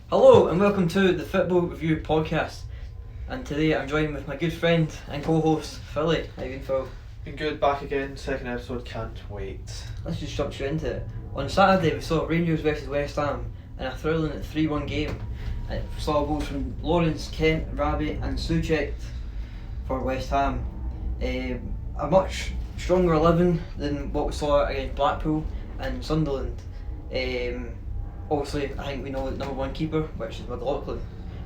Hello and welcome to the FitbawReview podcast. And today I'm joined with my good friend and co-host Philly. How you been, Phil? Been good, back again, second episode, can't wait. Let's just jump straight into it. On Saturday we saw Rangers versus West Ham in a thrilling 3-1 game. We saw goals from Lawrence, Kent, Rabi and Souček for West Ham. A much stronger 11 than what we saw against Blackpool and Sunderland. Obviously, I think we know the number one keeper, which is McLaughlin.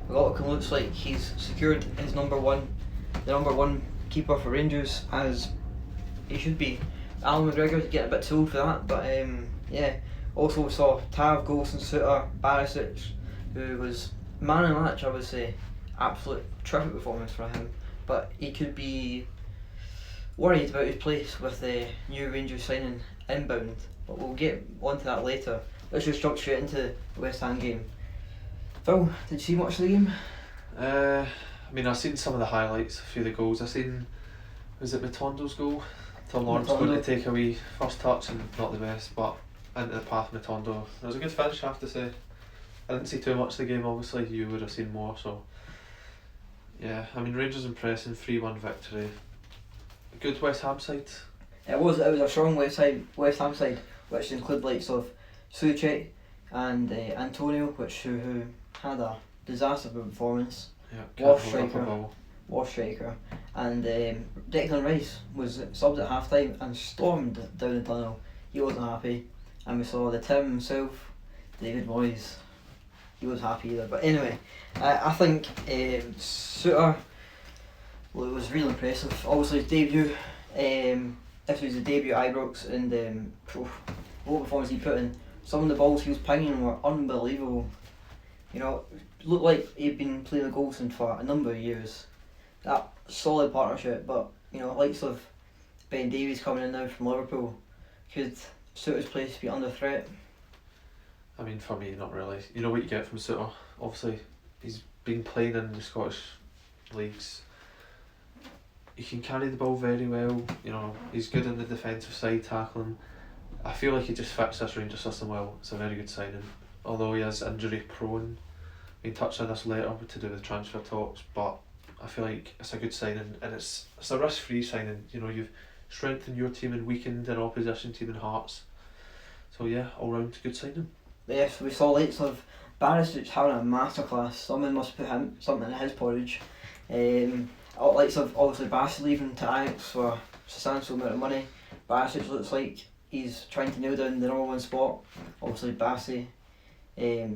McLaughlin looks like he's secured his the number one keeper for Rangers, as he should be. Alan McGregor's getting a bit too old for that, but yeah. Also saw Tav, Golson, Suter, Barisic, who was man of the match, I would say. Absolute terrific performance for him, but he could be worried about his place with the new Rangers signing inbound, but we'll get onto that later. Let's just jump straight into the West Ham game. Phil, did you see much of the game? I mean, I've seen some of the highlights, a few of the goals. I've seen, was it Matondo's goal? Tom Lawrence going to take a wee first touch and not the best, but into the path of Matondo. It was a good finish, I have to say. I didn't see too much of the game, obviously, you would have seen more, so yeah. I mean, Rangers impressing, 3-1 victory. A good West Ham side. It was a strong West Ham side, which include likes of Souček and Antonio, who had a disaster performance. Yeah, War striker, and Declan Rice was subbed at half time and stormed down the tunnel. He wasn't happy, and we saw the Tim himself, David Moyes. He was happy either. But anyway, I think Suter was really impressive. Obviously his debut, this was his debut at Ibrox, and what performance he put in. Some of the balls he was pinging were unbelievable. You know, looked like he'd been playing the goalsman for a number of years. That solid partnership, but you know, likes of Ben Davies coming in now from Liverpool, could Suter's place be under threat? I mean, for me, not really. You know what you get from Suter. Obviously, he's been playing in the Scottish leagues. He can carry the ball very well. You know, he's good in the defensive side, tackling. I feel like he just fits this Rangers system well. It's a very good signing. Although he is injury prone. We'll touch on this later to do with transfer talks, but I feel like it's a good signing, and it's a risk-free signing. You know, you've strengthened your team and weakened an opposition team in Hearts. So yeah, all round good signing. Yes, we saw lights of Barisic having a masterclass. Someone must put him something in his porridge. Lights of obviously Bassey leaving to Ajax for a substantial amount of money. Barisic looks like he's trying to nail down the number one spot. Obviously Bassey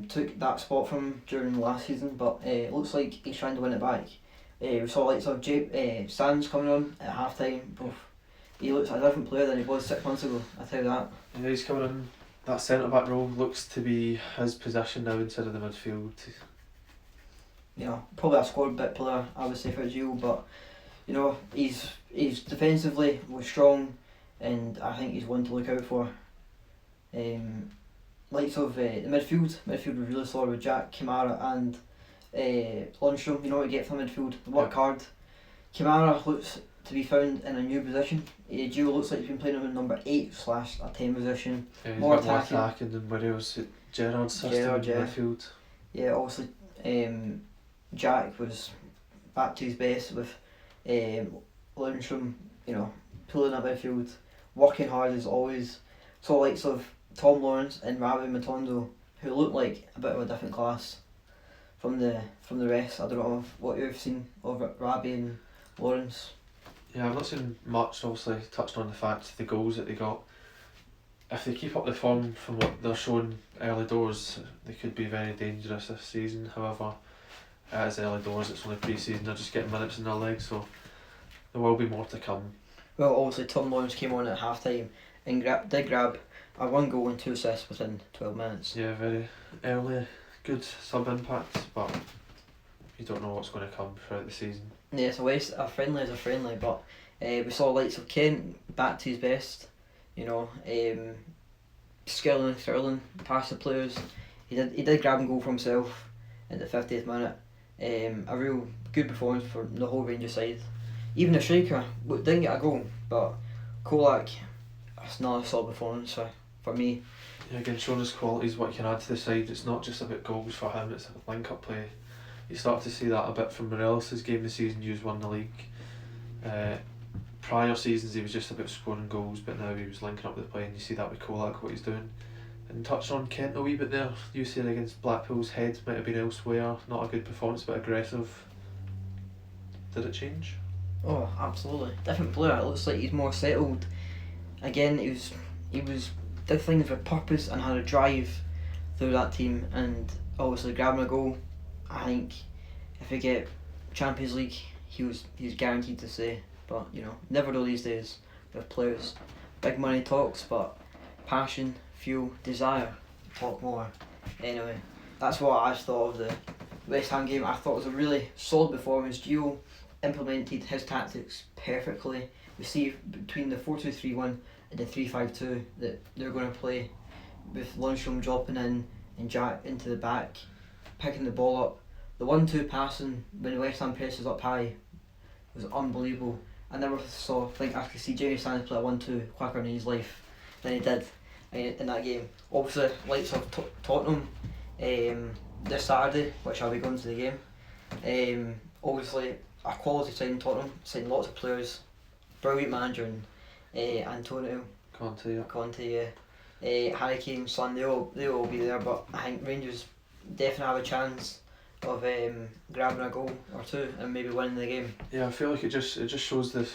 took that spot from him during last season, but it looks like he's trying to win it back. We saw lights of Sands coming on at half time. He looks a different player than he was 6 months ago, I tell you that. Yeah, he's coming in. That centre back role looks to be his position now instead of the midfield. You know, probably a squad bit player, I would say, for Gio, but you know, he's defensively was strong, and I think he's one to look out for. Lights of the midfield was really solid with Jack, Kamara and Lundstrom. You know what you get from midfield, they work hard. Kamara looks to be found in a new position. Gio looks like he's been playing in number 8/10 position. Yeah, he's more got attacking than where he was at Gerrard's system in midfield. Yeah, also Jack was back to his best with Lundstrom, you know, pulling up midfield, working hard as always. So likes of Tom Lawrence and Rabi Matondo, who look like a bit of a different class from the rest. I don't know what you've seen of Rabi and Lawrence. Yeah, I've not seen much. Obviously, touched on the fact the goals that they got. If they keep up the form from what they're showing early doors, they could be very dangerous this season. However, it is early doors, it's only pre-season, they're just getting minutes in their legs, so there will be more to come. Well, obviously Tom Lawrence came on at half time and did grab a 1 goal and 2 assists within 12 minutes. Yeah, very early, good sub-impact, but you don't know what's going to come throughout the season. Yeah, so a friendly is a friendly, but we saw lights of Kent back to his best. You know, Sterling past the players. He did grab and goal for himself in the 50th minute. A real good performance for the whole Rangers side. Even the striker didn't get a goal, but Kolak, that's not a solid performance for me. Yeah, again, showing his qualities, what he can add to the side. It's not just about goals for him, it's a link-up play. You start to see that a bit from Morelos' game this season. He won the league. Prior seasons he was just about scoring goals, but now he was linking up with the play, and you see that with Kolak, what he's doing. And touched on Kent a wee bit there. You said against Blackpool's head might have been elsewhere. Not a good performance, but aggressive. Did it change? Oh, absolutely. Different player. It looks like he's more settled. Again, he was did things with purpose and had a drive through that team, and obviously grabbing a goal. I think if we get Champions League, he's guaranteed to stay. But you know, never know these days with players. Big money talks, but passion, fuel, desire talk more. Anyway, that's what I thought of the West Ham game. I thought it was a really solid performance. Gio implemented his tactics perfectly. We see between the 4-2-3-1 and the 3-5-2 that they're going to play, with Lundstrom dropping in and Jack into the back, picking the ball up. The 1-2 passing when West Ham presses up high was unbelievable. I never think I could see Jamie Sanders play a 1-2 quicker in his life than he did in that game. Obviously, likes of Tottenham this Saturday, which I'll be going to the game. Obviously, a quality side in Tottenham, signed lots of players, brilliant manager in Antonio Conte, Harry Kane, Son, they'll all be there, but I think Rangers definitely have a chance of grabbing a goal or two and maybe winning the game. Yeah, I feel like it just shows the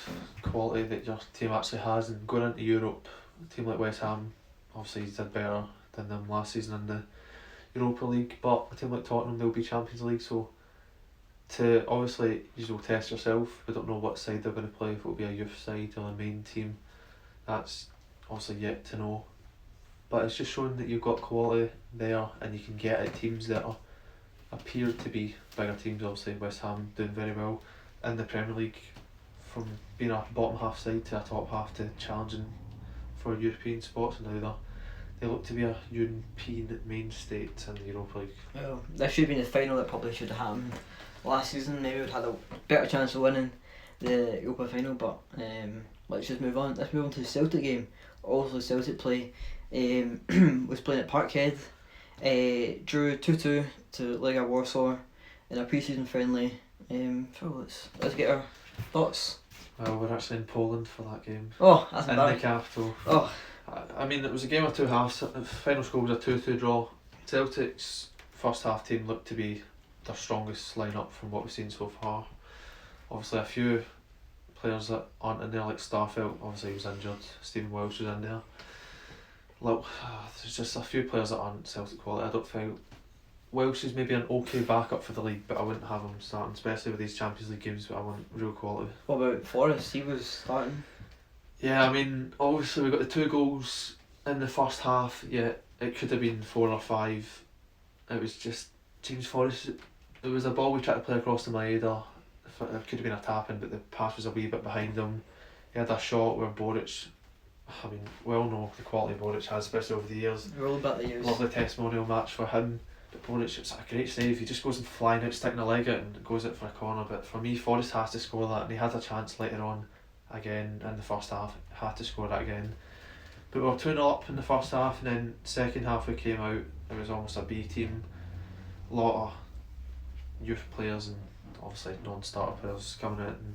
quality that your team actually has, and going into Europe, a team like West Ham obviously did better than them last season in the Europa League, but a team like Tottenham, they'll be Champions League, so to obviously you'll test yourself. We don't know what side they're going to play, if it'll be a youth side or a main team. That's obviously yet to know, but it's just showing that you've got quality there and you can get at teams that are appeared to be bigger teams. Obviously West Ham doing very well in the Premier League, from being a bottom half side to a top half to challenging for European spots, and now they look to be a European main state in the Europa League. Well, this should have been the final that probably should have happened last season. Maybe we'd had a better chance of winning the Europa final, but let's just move on. Let's move on to the Celtic game. Also Celtic play was playing at Parkhead, drew 2-2 to Legia Warsaw in a pre-season friendly. So let's get our thoughts. Well, we're actually in Poland for that game. Oh, that's in embarrassing. the capital. Oh, I mean, it was a game of two halves. The final score was a 2-2 draw. Celtic's first half team looked to be their strongest lineup from what we've seen so far. Obviously a few players that aren't in there, like Starfelt, obviously he was injured. Stephen Welsh was in there. Look, there's just a few players that aren't Celtic quality. I don't feel Welsh is maybe an okay backup for the league, but I wouldn't have him starting, especially with these Champions League games. But I want real quality. what about Forrest? He was starting. Yeah, I mean, obviously we got the 2 goals in the first half. Yeah, it could have been 4 or 5. It was just James Forrest. It was a ball we tried to play across to Maeda. It could have been a tap-in, but the pass was a wee bit behind him. He had a shot where Boric, I mean, we all know the quality Boric has, especially over the years. Roll about the years. Lovely testimonial match for him. But Boric, it's a great save. He just goes and flying out, sticking a leg out and goes out for a corner. But for me, Forrest has to score that, and he had a chance later on again in the first half. Had to score that again. But we were 2-0 up in the first half, and then second half we came out, it was almost a B team. A lot of youth players and obviously non-starter players coming out, and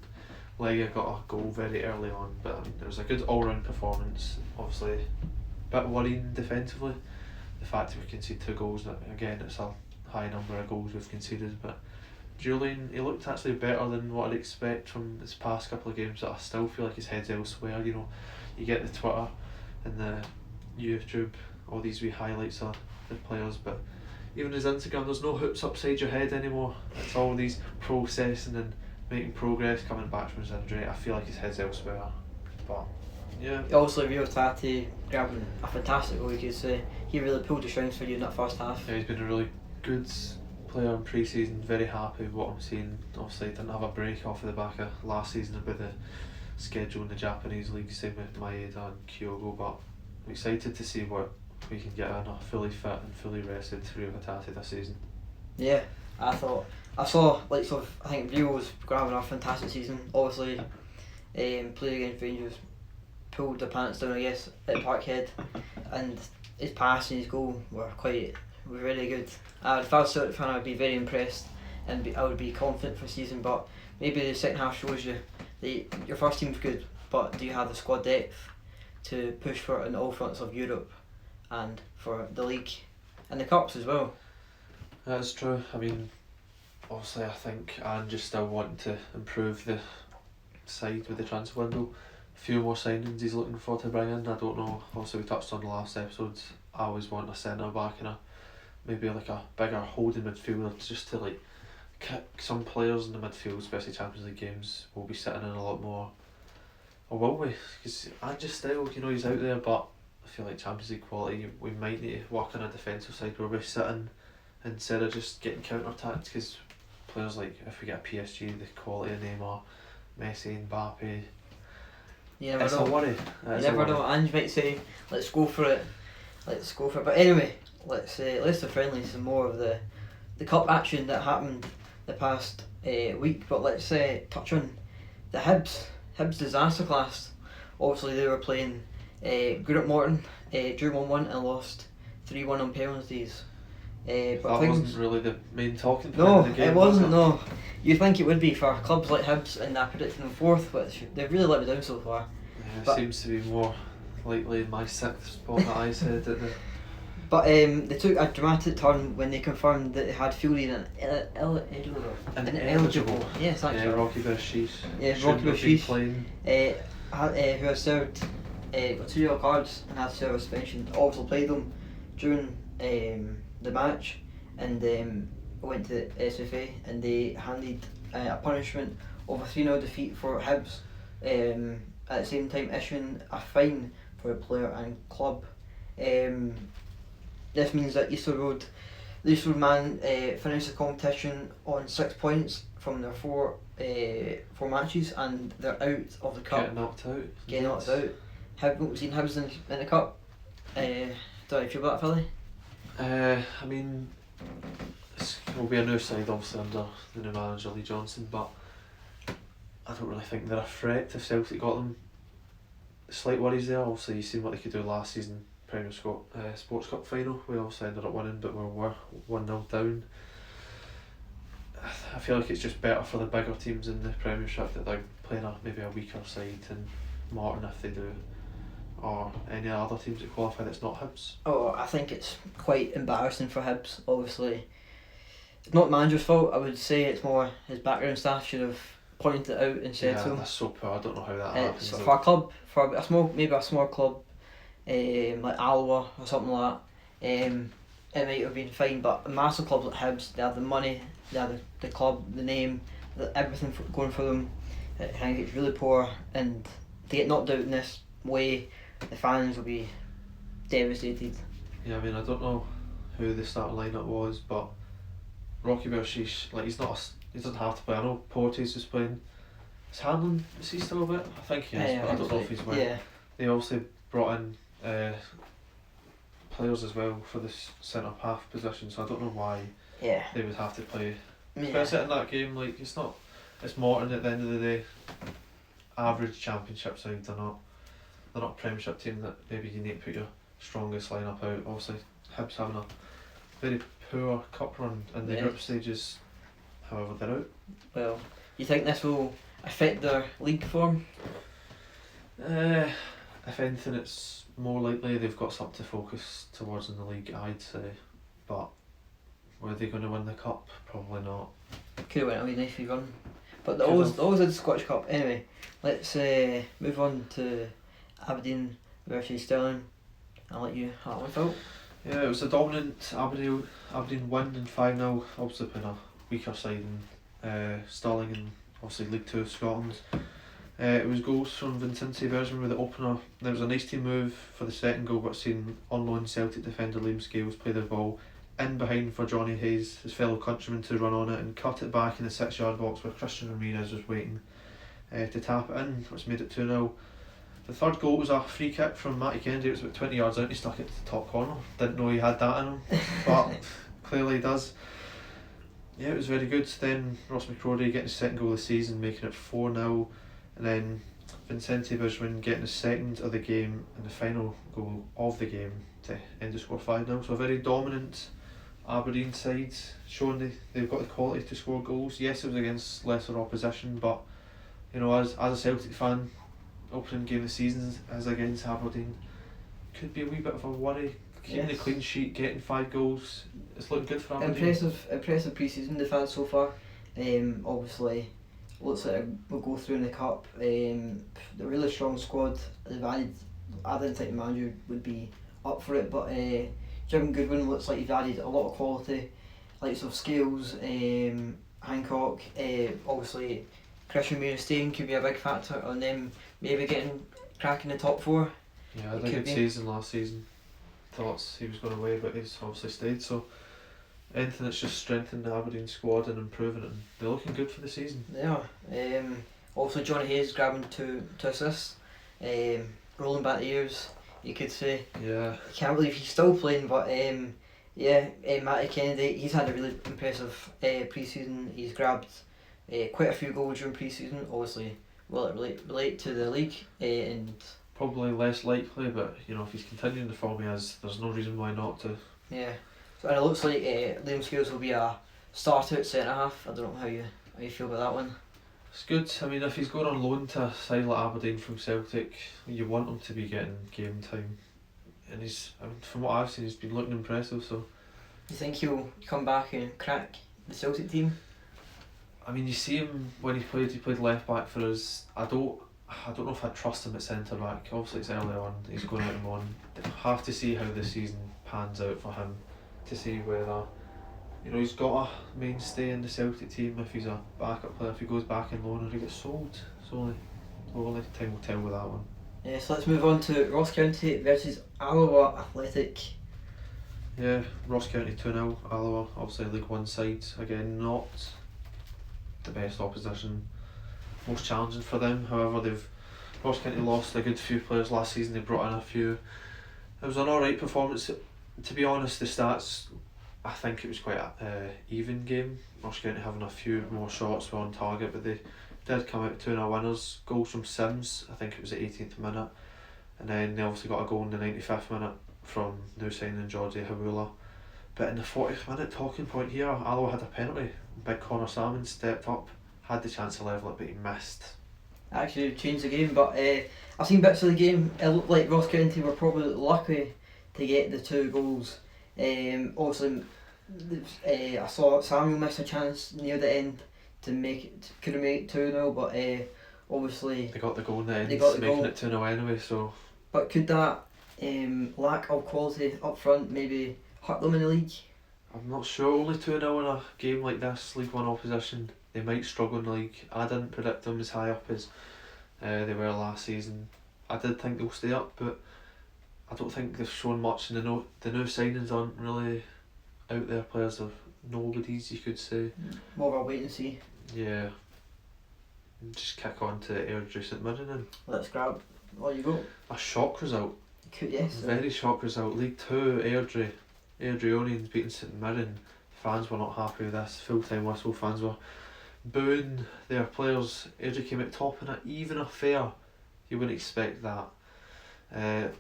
Legia got a goal very early on, but I mean, it was a good all-round performance. Obviously a bit worrying defensively, the fact that we conceded 2 goals. Again, it's a high number of goals we've conceded, but Julian, he looked actually better than what I'd expect from his past couple of games, but I still feel like his head's elsewhere. You know, you get the Twitter and the YouTube, all these wee highlights of the players, but even his Instagram, there's no hoops upside your head anymore. It's all these processing and making progress, coming back from his injury. I feel like his head's elsewhere, but yeah. Also, Rio Tati grabbing a fantastic goal, you could say. He really pulled the strings for you in that first half. Yeah, he's been a really good player in pre-season. Very happy with what I'm seeing. Obviously, didn't have a break off of the back of last season with the schedule in the Japanese league, same with Maeda and Kyogo, but I'm excited to see what we can get in a fully fit and fully rested Rio Tati this season. Yeah, I saw like sort of, I think Rio was grabbing a fantastic season. Obviously, playing against Rangers, pulled the pants down, I guess, at Parkhead, and his pass and his goal were really good. If I was a Celtic fan, I'd be very impressed, and I would be confident for the season. But maybe the second half shows you that your first team's good, but do you have the squad depth to push for it in all fronts of Europe and for the league and the cups as well? That's true. I mean, obviously, I think Ange is still wanting to improve the side with the transfer window. A few more signings he's looking for to bring in. I don't know. Obviously, we touched on the last episode. I always want a centre back and maybe like a bigger holding midfielder just to like kick some players in the midfield, especially Champions League games. Will be sitting in a lot more. Or will we? Because Ange's style, you know, he's out there, but I feel like Champions League quality, we might need to work on a defensive side where we're sitting instead of just getting counter-attacked, because players like, if we get a PSG, the quality of Neymar, Messi, Mbappe, You never it's know. a worry. You never know. Ange might say, let's go for it. Let's go for it. But anyway, let's do friendlies and more of the cup action that happened the past week. But let's touch on the Hibs disaster class. Obviously they were playing Great Morton, drew 1-1 and lost 3-1 on penalties. But that wasn't really the main talking point no, of the game. it wasn't. No, you think it would be for clubs like Hibs, and I predicted them fourth, which they've really let me down so far. Yeah, but seems to be more likely in my sixth spot that I said at the. But they took a dramatic turn when they confirmed that they had Fury ineligible. Yes, actually. Yeah, Rocky Bershish. Yeah, Rocky Bershish. Who has served got 2 yellow cards and has served a suspension. Also played them during the match, and went to the SFA, and they handed a punishment of a 3-0 defeat for Hibs. At the same time, issuing a fine for a player and club. This means that the Easter Road man finished the competition on 6 points from their four matches, and they're out of the cup. Getting knocked out. We've seen Hibs in the cup. Do you feel about that, Philly? I mean, it will be a new side obviously under the new manager Lee Johnson, but I don't really think they're a threat if Celtic got them. Slight worries there. Obviously, you've seen what they could do last season, Premier Sports Cup final. We obviously ended up winning, but we were 1-0 down. I feel like it's just better for the bigger teams in the Premiership that they're playing maybe a weaker side than Morton if they do, or any other teams that qualify that's not Hibs. Oh, I think it's quite embarrassing for Hibs. Obviously, it's not the manager's fault. I would say it's more his background staff should have pointed it out and said so. Yeah, that's so poor. I don't know how that happens. For a club, for a small club, like ALLOA or something like that, it might have been fine. But massive clubs like Hibs, they have the money, they have the club, the name, everything going for them. I think it's really poor, and to get knocked out in this way, the fans will be devastated. Yeah, I mean, I don't know who the starting lineup was, but Rocky Bershish, like, he doesn't have to play. I know MORTIZ is playing. Is Hanlon, is he still a bit? I think he is, but I don't know if he's winning. Yeah. They also brought in players as well for this centre half position, so I don't know why they would have to play. Especially in that game, like, it's Morton at the end of the day. Average Championship side, they're not a Premiership team that maybe you need to put your strongest lineup out. Obviously, Hibs having a very poor cup run in the group stages, however they're out. Well, you think this will affect their league form? If anything, it's more likely they've got something to focus towards in the league, I'd say. But were they going to win the cup? Probably not. Could have went a really nicely run. But they always did the Scottish Cup. Anyway, let's move on to Aberdeen versus Stirling. I'll let you have one, Phil. Yeah, it was a dominant Aberdeen win in 5-0, obviously playing a weaker side in Stirling and obviously League 2 Scotland. It was goals from Vincente Bergman with the opener. There was a nice team move for the second goal, but seeing on-loan Celtic defender Liam Scales play the ball in behind for Johnny Hayes, his fellow countryman, to run on it and cut it back in the 6-yard box where Christian Ramirez was waiting to tap it in, which made it 2-0. The third goal was a free kick from Matty Kennedy. It was about 20 yards out and he stuck it to the top corner. Didn't know he had that in him, but clearly he does. Yeah, it was very good. Then Ross McCrory getting his second goal of the season, making it 4-0. And then Vincente Bijouin getting the second of the game and the final goal of the game to end the score 5-0. So a very dominant Aberdeen side, showing they've got the quality to score goals. Yes, it was against lesser opposition, but you know, as a Celtic fan, opening game of the season is against Aberdeen. Could be a wee bit of a worry. Keeping the clean sheet, getting 5 goals, it's looking good for Aberdeen. Impressive pre-season they've had so far. Obviously, looks like we'll go through in the cup. The really strong squad they've added. I didn't think the manager would be up for it, but Jim Goodwin looks like he's added a lot of quality, likes of Scales, Hancock. Obviously, Christian Muirstein could be a big factor on them maybe getting cracking the top 4. Yeah, I had a good season last season. Thought he was going away, but he's obviously stayed. So anything that's just strengthened the Aberdeen squad and improving it, and they're looking good for the season. They are. Also, Johnny Hayes grabbing two assists, rolling back the years, you could say. Yeah. I can't believe he's still playing, but Matty Kennedy, he's had a really impressive pre-season. He's grabbed quite a few goals during pre-season. Obviously, will it relate to the league? And probably less likely, but you know, if he's continuing the form he has, there's no reason why not to. Yeah. So, and it looks like Liam Scales will be a starter at centre half. I don't know how you feel about that one. It's good. I mean, if he's going on loan to a side like Aberdeen from Celtic, you want him to be getting game time. And from what I've seen, he's been looking impressive. So, do you think he'll come back and crack the Celtic team? I mean, you see him when he played left back for us. I don't know if I'd trust him at centre back. Obviously, it's early on. He's going out and on. They'll have to see how the season pans out for him to see whether, you know, he's got a mainstay in the Celtic team if he's a backup player, if he goes back in loan or he gets sold. So only time will tell with that one. Yeah, so let's move on to Ross County versus ALLOA Athletic. Yeah, Ross County 2-0, ALLOA, obviously League One side. Again, not the best opposition, most challenging for them. However, Ross County lost a good few players last season. They brought in a few. It was an alright performance. To be honest, the stats, I think it was quite an even game. Ross County having a few more shots were on target, but they did come out 2-0 winners. Goals from Sims, I think it was the 18th minute, and then they obviously got a goal in the 95th minute from new signing Georgie Hawula. But in the 40th minute, talking point here, ALLOA had a penalty. Big Connor Salmon stepped up, had the chance to level it, but he missed. Actually changed the game, but I've seen bits of the game. It looked like Ross County were probably lucky to get the 2 goals. Obviously, I saw Samuel miss a chance near the end to make it, could have made it 2-0, but obviously they got the goal in the end, making goal. It 2-0 anyway. So, but could that lack of quality up front maybe hurt them in the league? I'm not sure. Only 2-0 in a game like this, League One opposition. They might struggle in the league. I didn't predict them as high up as they were last season. I did think they'll stay up, but I don't think they've shown much. And the new signings aren't really out there. Players of nobodies, you could say. More of a wait and see. Yeah. Just kick on to Airdrie St Mirren. Let's grab. There you go. A shock result. Yes. Very shock result. League 2, AIRDRIONIANS beating St Mirren. Fans were not happy with this. Full-time whistle. Fans were booing their players. Airdrie came out top in it, even a fair. You wouldn't expect that.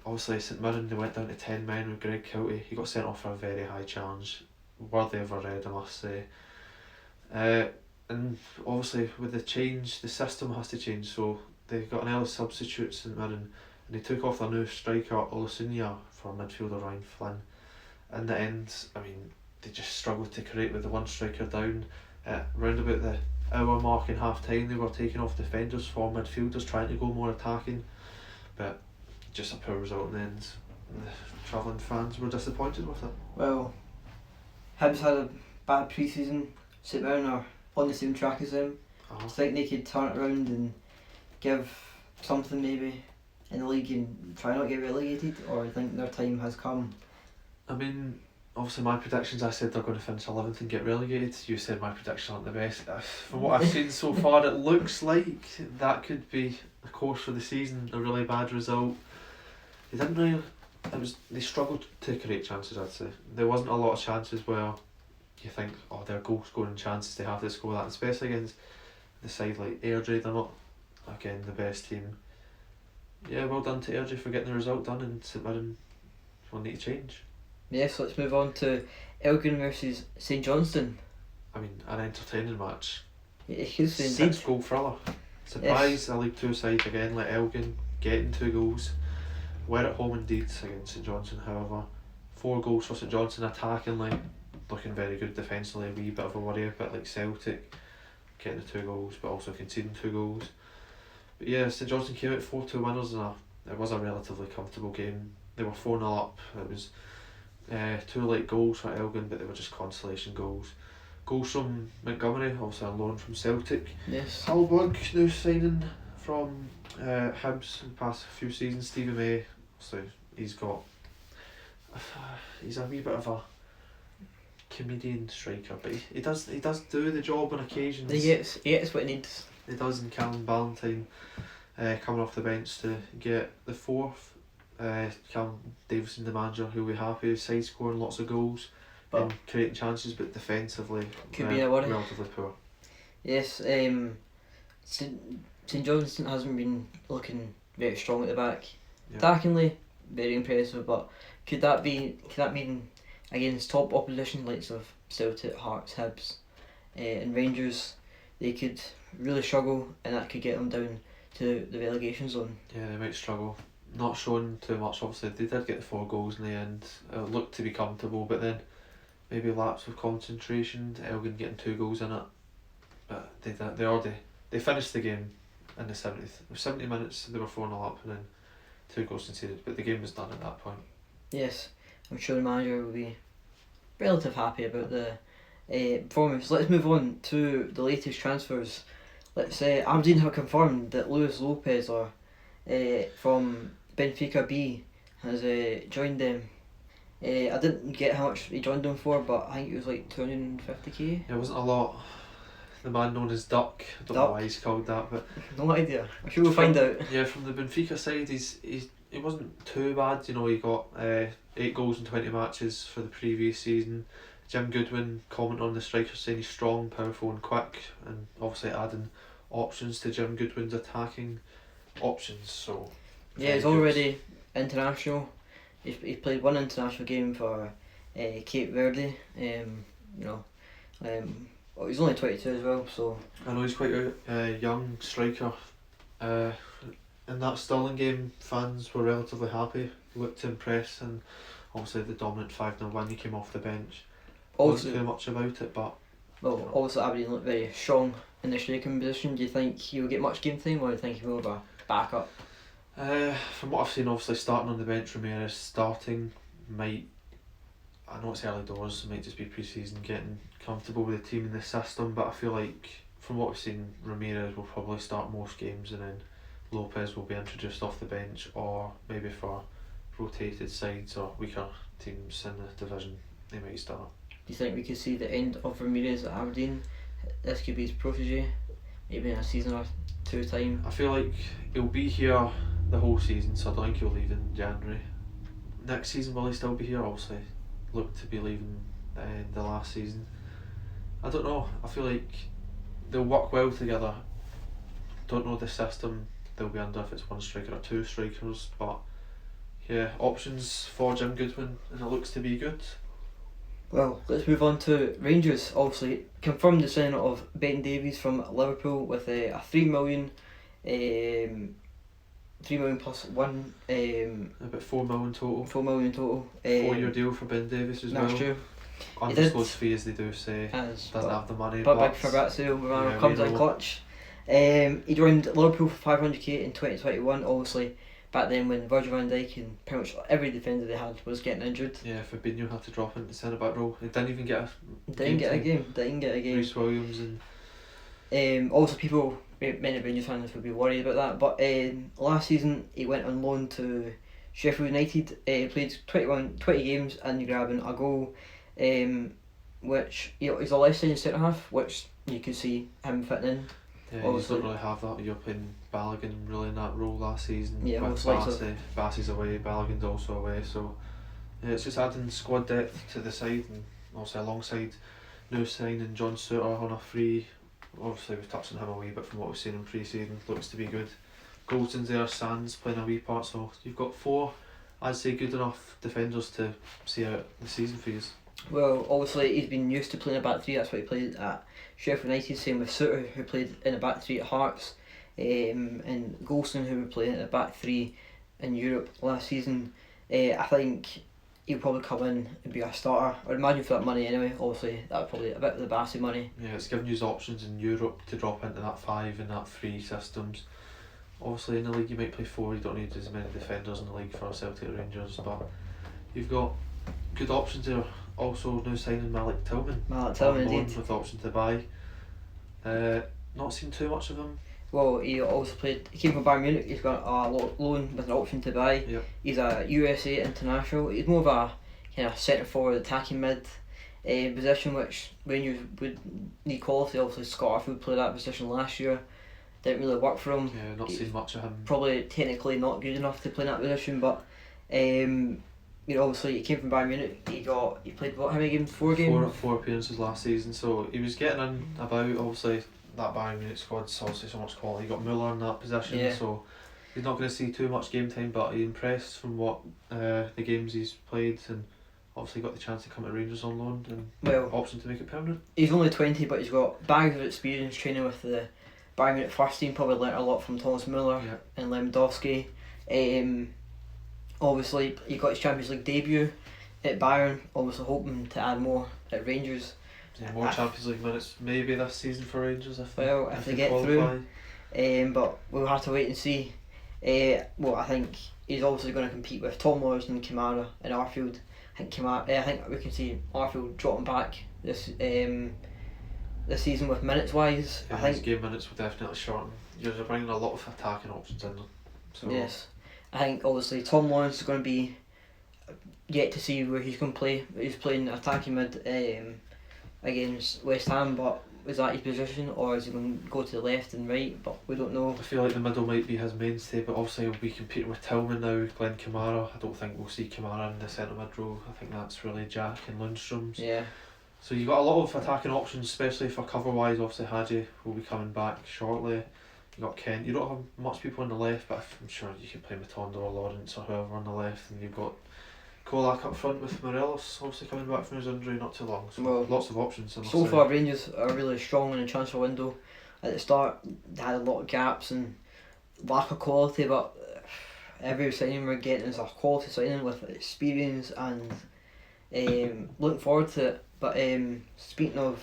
Obviously St Mirren, they went down to 10 men with Greg Kelty. He got sent off for a very high challenge. Worthy of a red, I must say. And obviously with the change, the system has to change. So they got an early substitute, St Mirren, and they took off their new striker Olusunya for midfielder Ryan Flynn. In the end, I mean, they just struggled to create with the one striker down. Round about the hour mark in half time, they were taking off defenders for midfielders, trying to go more attacking, but just a poor result in the end. The travelling fans were disappointed with it. Well, Hibs had a bad pre-season. St Mirren are on the same track as them. I think they could turn it around and give something maybe in the league and try not to get relegated, or I think their time has come. I mean, obviously my predictions, I said they're going to finish 11th and get relegated. You said my predictions aren't the best. From what I've seen so far, it looks like that could be the course for the season. A really bad result. They didn't really. They struggled to create chances, I'd say. There wasn't a lot of chances where you think, oh, they're goal scoring chances, they have to score that, especially against the side like Airdrie. They're not, again, the best team. yeah, well done to Airdrie for getting the result done, and St Mirren will need to change. Yes, let's move on to Elgin versus St Johnstone. I mean, an entertaining match. It is indeed. 6-goal thriller. Surprise, a League Two side again, like Elgin, getting 2 goals. We're at home indeed against St Johnstone, however. 4 goals for St Johnstone attackingly, looking very good defensively, a wee bit of a worry, a bit like Celtic, getting the 2 goals but also conceding 2 goals. But yeah, St Johnstone came out 4-2 winners, and it was a relatively comfortable game. They were 4-0 up. It was 2 late goals for Elgin, but they were just consolation goals. Goals from Montgomery, also on loan from Celtic. Yes. Halbog, new signing from Hibs in the past few seasons. Stevie May, so he's a wee bit of a comedian striker, but he does do the job on occasions. He gets what he needs. He does, in Callum Ballantyne coming off the bench to get the 4th. Callum Davison, the manager, who'll be happy, side scoring lots of goals and creating chances, but defensively could be a worry. Relatively poor. Yes, St Johnstone hasn't been looking very strong at the back. Yeah. Attackingly, very impressive, but could that mean against top opposition likes of Celtic, Hearts, Hibs, and Rangers, they could really struggle, and that could get them down to the relegation zone? Yeah, they might struggle. Not showing too much, obviously. They did get the 4 goals in the end. It looked to be comfortable, but then maybe lapse of concentration. Elgin getting 2 goals in it, but they finished the game in the 70 minutes. They were 4-0 up, and then 2 goals conceded, but the game was done at that point. Yes, I'm sure the manager will be relatively happy about the performance. Let's move on to the latest transfers. Let's say Aberdeen have confirmed that Luis Lopez, or from Benfica B, has joined them. I didn't get how much he joined them for, but I think it was like 250k. It wasn't a lot. The man known as Duck, I don't know why he's called that, but no idea. I'm sure we'll find out. Yeah, from the Benfica side, he wasn't too bad. You know, he got 8 goals in 20 matches for the previous season. Jim Goodwin commented on the striker, saying he's strong, powerful and quick, and obviously adding options to Jim Goodwin's attacking options. So yeah, he's already international. He's played 1 international game for Cape Verde. He's only 22 as well, so I know he's quite a young striker. In that Stirling game, fans were relatively happy, looked to impress, and obviously the dominant 5-0 win, he came off the bench. Wasn't too much about it, but also Aberdeen looked very strong in the striking position. Do you think he will get much game time, or do you think he'll be more of a backup? From what I've seen, obviously starting on the bench, Ramirez starting might, I know it's early doors, it might just be pre-season, getting comfortable with the team and the system, but I feel like from what we've seen, Ramirez will probably start most games, and then Lopez will be introduced off the bench, or maybe for rotated sides or weaker teams in the division, they might start. Do you think we could see the end of Ramirez at Aberdeen? This could be his protege, maybe in a season or 2 time? I feel like he'll be here the whole season, so I don't think he'll leave in January. Next season, will he still be here? Obviously look to be leaving the last season. I don't know, I feel like they'll work well together. Don't know the system they'll be under, if it's 1 striker or 2 strikers, but yeah, options for Jim Goodwin, and it looks to be good. Well, let's move on to Rangers. Obviously confirmed the signing of Ben Davies from Liverpool with a 3 million plus 1 about 4 million total. 4 million total. 4-year deal for Ben Davies as well. That's true. Undisclosed fee, as they do say. Doesn't have the money, but big Fabrizio Romano comes in clutch. He joined Liverpool for 500k in 2021. Obviously back then when Virgil van Dijk and pretty much every defender they had was getting injured. Yeah, Fabinho had to drop into the centre back role. He didn't even get a game. Reece Williams and also people, many Rangers fans would be worried about that, but last season he went on loan to Sheffield United. Played 20 games and grabbing a goal, which he's a left-sided centre half, which you could see him fitting in. Yeah, you don't really have that. You're playing Balogun really in that role last season. Yeah, with Bassey's away, Balogun's also away, so yeah, it's just adding squad depth to the side, and also alongside new signing John Souttar on a free. Obviously we've touched on him a wee bit from what we've seen in pre-season, looks to be good. Goldson's there, Sands playing a wee part, so you've got 4, I'd say, good enough defenders to see out the season for you. Well, obviously he's been used to playing a back 3, that's what he played at Sheffield United, same with Suter, who played in a back 3 at Hearts, and Golson, who were playing in a back 3 in Europe last season. I think he'll probably come in and be a starter. I'd imagine for that money anyway. Obviously, that would probably a bit of the Bassey money. Yeah, it's giving you options in Europe to drop into that 5 and that 3 systems. Obviously, in the league you might play 4. You don't need as many defenders in the league for Celtic or Rangers, but you've got good options there. Also, now signing Malik Tillman. Malik Tillman, indeed. With the option to buy. Not seen too much of him. Well, he also played. He came from Bayern Munich. He's got a loan with an option to buy. Yep. He's a USA international. He's more of a kind of centre forward, attacking mid position, which Rangers would need quality. Obviously, Scott Arfield played that position last year. Didn't really work for him. Yeah, not seen much of him. Probably technically not good enough to play in that position, but you know, obviously he came from Bayern Munich. He played what? How many games? 4 games. 4 appearances last season, so he was getting in about. Obviously, that Bayern Munich squad's obviously so much quality. You got Müller in that position, Yeah. so he's not going to see too much game time. But he impressed from what the games he's played, and obviously got the chance to come to Rangers on loan and option to make it permanent. He's only 20, but he's got bags of experience training with the Bayern Munich first team. Probably learnt a lot from Thomas Müller and Lewandowski. Obviously, he got his Champions League debut at Bayern. Obviously, hoping to add more at Rangers. Yeah, more Champions League minutes maybe this season for Rangers if they get qualify. Through. But we'll have to wait and see. Well, I think he's obviously going to compete with Tom Lawrence and Kamara and Arfield. I think we can see Arfield dropping back this season with minutes wise. Yeah, I think his game minutes will definitely shorten. You're bringing a lot of attacking options in them. So yes, I think obviously Tom Lawrence is going to be yet to see where he's going to play. He's playing attacking mid against West Ham, but is that his position, or is he going to go to the left and right? But we don't know. I feel like the middle might be his mainstay, but obviously he'll be competing with Tillman now, Glenn Kamara. I don't think we'll see Kamara in the centre mid row. I think that's really Jack and Lundstrom's. Yeah. So you've got a lot of attacking options, especially for cover wise. Obviously Hadji will be coming back shortly. You got Kent. You don't have much people on the left, but I'm sure you can play Matondo or Lawrence or whoever on the left, and you've got Kolak up front with Morelos obviously coming back from his injury not too long. So lots of options. So far Rangers are really strong in the transfer window. At the start they had a lot of gaps and lack of quality, but every signing we're getting is a quality signing with experience, and looking forward to it. But speaking of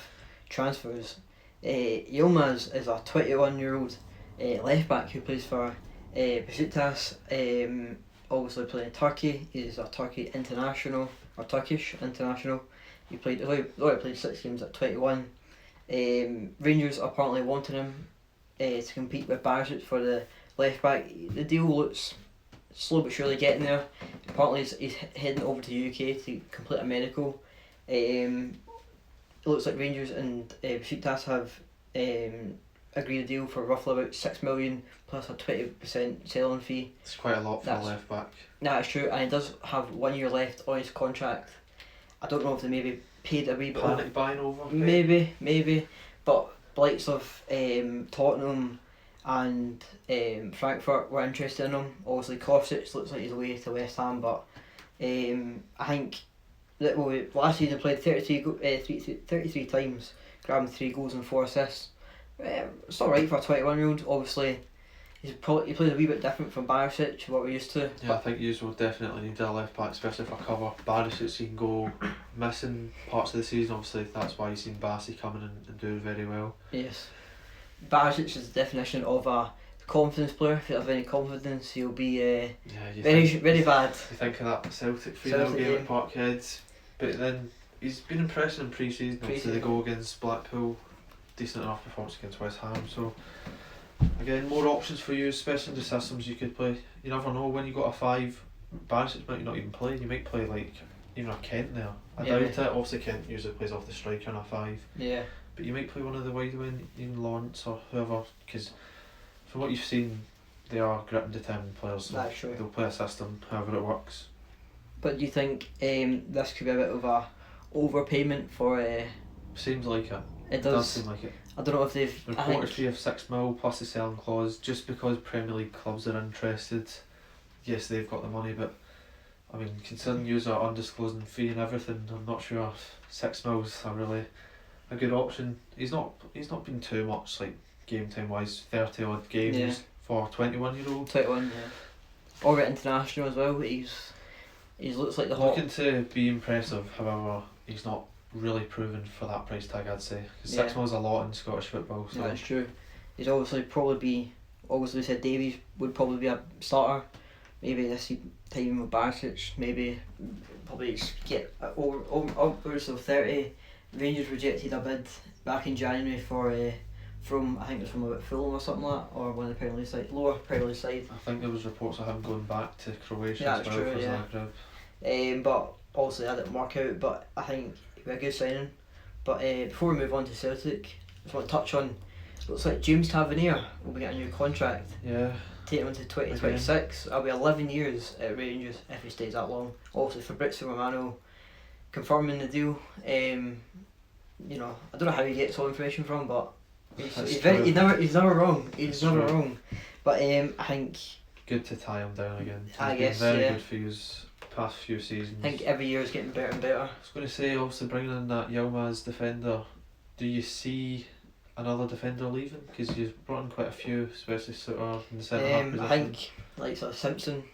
transfers, YILMAZ is a 21-year-old left back who plays for Besiktas. Obviously playing in Turkey. He's a Turkish international. He already played 6 games at 21. Rangers are apparently wanting him to compete with Barisic for the left back. The deal looks slow but surely getting there. Apparently he's heading over to the UK to complete a medical. It looks like Rangers and Besiktas have agreed a deal for roughly about 6 million plus a 20% selling fee. It's quite a lot for a left back. That's true, and he does have 1 year left on his contract. I don't know if they maybe paid a wee bit. Panic buying over. Maybe, but likes of Tottenham and Frankfurt were interested in him. Obviously, Kostic looks like he's away to West Ham, but I think that last season he played 33 times, grabbing 3 goals and 4 assists. It's alright for a 21-year-old. Obviously, he plays a wee bit different from Barisic, what we're used to. Yeah, I think you will definitely need a left back, especially for cover. Barisic, you can go missing parts of the season. Obviously, that's why you've seen Bassey coming and doing very well. Yes, Barisic is the definition of a confidence player. If he has any confidence, he'll be very bad. You think of that Celtic 3-0 game at Parkhead, but then he's been impressing in pre-season. Obviously, they go against Blackpool. Decent enough performance against West Ham, so again more options for you, especially in the systems you could play. You never know when you got a 5, Barisic might not even play. You might play like even a Kent there. I doubt it. Obviously Kent usually plays off the striker on a 5. Yeah. But you might play one of the wide men, even Lawrence or whoever, because from what you've seen, they are grit and determined players. So that's true. They'll play a system however it works. But do you think this could be a bit of a overpayment for? Seems like it. It does does. seem like it. I don't know if they've. Reported fee of £6 million plus the selling clause, just because Premier League clubs are interested. Yes, they've got the money, but I mean, considering you are undisclosing fee and everything, I'm not sure if £6 million is a good option. He's not been too much like game time wise, 30 odd games for 21-year-old. 21, yeah. Already international as well. He's looks like the hot. Looking to be impressive, however, he's not really proven for that price tag, I'd say. 6 million is a lot in Scottish football. So. Yeah, that's true. He's obviously said Davies would probably be a starter. Maybe this time with Barisic, maybe probably get upwards of 30. Rangers rejected a bid back in January from I think it was from about Fulham or something like that, or one of the Premier League side, lower Premier League side. I think there was reports of him going back to Croatia as well for Zagreb. But obviously that didn't work out, but I think it'd be a good signing. But before we move on to Celtic, I just want to touch on, it looks like James Tavernier will be getting a new contract. Yeah. Take him into 2026. It'll be 11 years at Rangers if he stays that long. Also Fabrizio Romano confirming the deal. You know, I don't know how he gets all information from, but he's never wrong. He's never wrong. But I think good to tie him down again. I guess been very good for his past few seasons. I think every year is getting better and better. I was going to say, obviously bringing in that YILMAZ defender, do you see another defender leaving? Because you've brought in quite a few, especially sort of in the centre half position. I think like sort of Simpson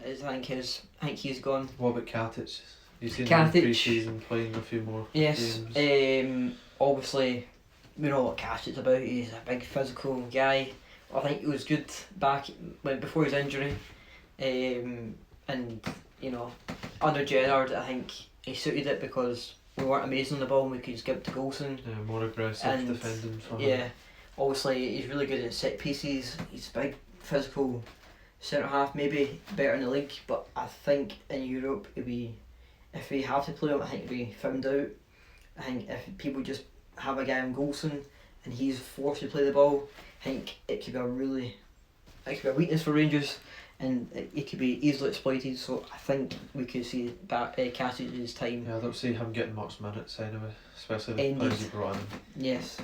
I think he's gone. What about Katic? You've seen him pre-season playing a few more games. Obviously we know what Katic's about. He's a big physical guy. I think he was good back before his injury, and you know, under Gerrard I think he suited it because we weren't amazing on the ball and we could just give it to Goulson. Yeah, more aggressive defending for him. Yeah, obviously he's really good at set pieces. He's big, physical centre half, maybe better in the league, but I think in Europe if we have to play him, I think he'll be found out. I think if people just have a guy on Goulson and he's forced to play the ball, I think it could be a weakness for Rangers and it could be easily exploited. So I think we could see that Katic's time. Yeah, I don't see him getting much minutes anyway, especially the players he brought in. Yes.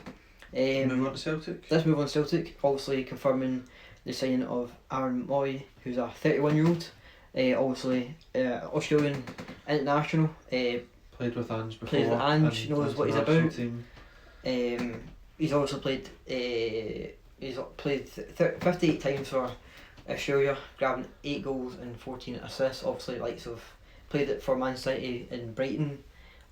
Move on to Celtic. Let's move on to Celtic. Obviously confirming the signing of MOOY, who's a 31-year-old. Obviously Australian international. Played with Ange before. Played with Ange, knows what he's about. Team. He's also played 58 times for Australia, grabbing 8 goals and 14 assists. Obviously, likes of played it for Man City and Brighton.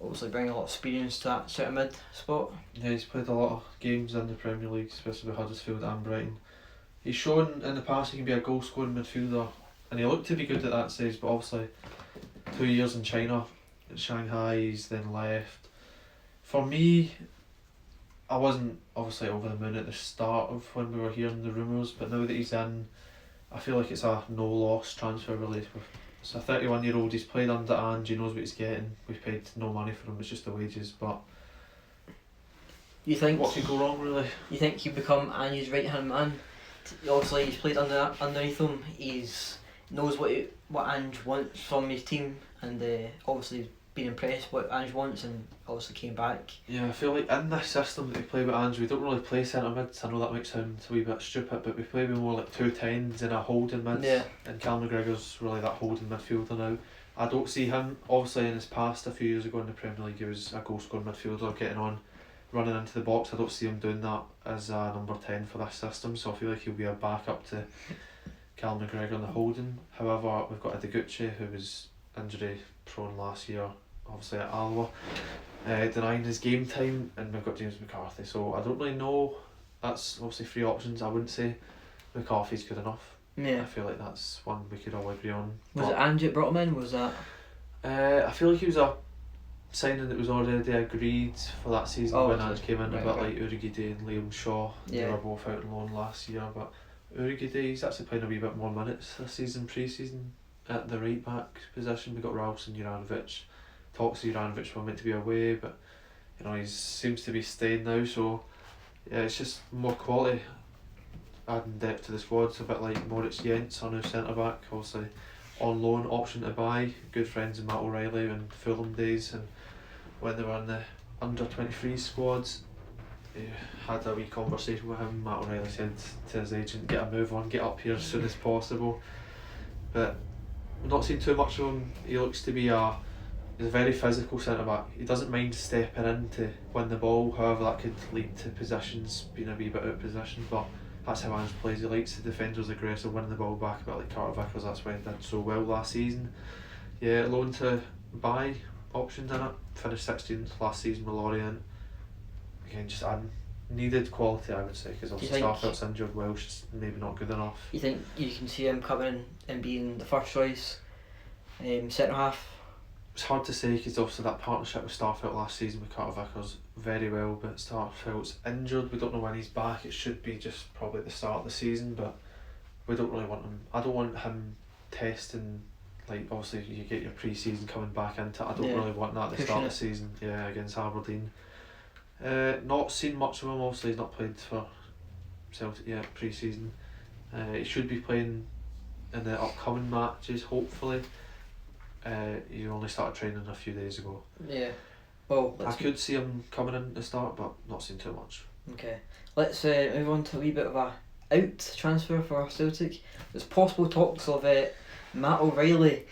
Obviously, bringing a lot of experience to that centre mid spot. Yeah, he's played a lot of games in the Premier League, especially with Huddersfield and Brighton. He's shown in the past he can be a goal scoring midfielder, and he looked to be good at that stage. But obviously, 2 years in China, in Shanghai, he's then left. For me, I wasn't obviously over the moon at the start of when we were hearing the rumours, but now that he's in, I feel like it's a no-loss transfer really. It's a 31-year-old, he's played under Ange, he knows what he's getting. We've paid no money for him, it's just the wages, but you think what could go wrong really? You think he'd become Ange's right-hand man? Obviously he's played underneath him, he's knows what Ange wants from his team, and obviously been impressed what Ange wants and obviously came back. Yeah, I feel like in this system that we play with Ange, we don't really play centre mids. I know that might sound a wee bit stupid, but we play with more like 2 10s and a holding mid. Yeah. And Cal McGregor's really that holding midfielder now. I don't see him, obviously in his past a few years ago in the Premier League he was a goal scoring midfielder getting on, running into the box. I don't see him doing that as a number 10 for this system, so I feel like he'll be a backup to Cal McGregor in the holding. However, we've got Adeguchi, who was injury prone last year, obviously at ALLOA, denying his game time, and we've got James McCarthy, so I don't really know. That's obviously 3 options. I wouldn't say McCarthy's good enough. Yeah. I feel like that's one we could all agree on. Was it Ange that brought him in? Was that? I feel like he was a signing that was already agreed for that season when Ange came in, a bit like Urigide and Liam Shaw. Yeah. They were both out on loan last year, but Urigide, he's actually playing a wee bit more minutes this season, pre-season, at the right back position. We got Ralston, Juranovic. Talks of Juranovic were meant to be away, but you know he seems to be staying now. So yeah, it's just more quality, adding depth to the squad. It's a bit like MORTIZ, JENZ, our new centre back, obviously on loan, option to buy. Good friends of Matt O'Reilly in Fulham days, and when they were in the under 23 squads. he had a wee conversation with him. Matt O'Reilly said to his agent, get a move on, get up here as soon as possible. But I've not seen too much of him. He looks to be he's a very physical centre back. He doesn't mind stepping in to win the ball, however that could lead to positions being a wee bit out of position, but that's how Ange plays. He likes the defenders aggressive, winning the ball back, a bit like Carter Vickers. That's why he did so well last season. Yeah, loan to buy options in it. Finished 16th last season with Lorient. Again, just adding needed quality, I would say, because obviously Starfelt's injured, Welsh is maybe not good enough. You think you can see him coming in and being the first choice centre half? It's hard to say because obviously that partnership with Starfelt last season with Carter Vickers very well, but Starfelt's injured. We don't know when he's back. It should be just probably at the start of the season, but we don't really want him. I don't want him testing, like obviously you get your pre-season coming back into it. I don't really want that at the start of the season. Yeah, against Aberdeen. Not seen much of him. Obviously he's not played for Celtic yet pre-season. He should be playing in the upcoming matches hopefully. He only started training a few days ago. Yeah. Well, I could see him coming in to start, but not seen too much. Okay. Let's move on to a wee bit of a out transfer for Celtic. There's possible talks of Matt O'Reilly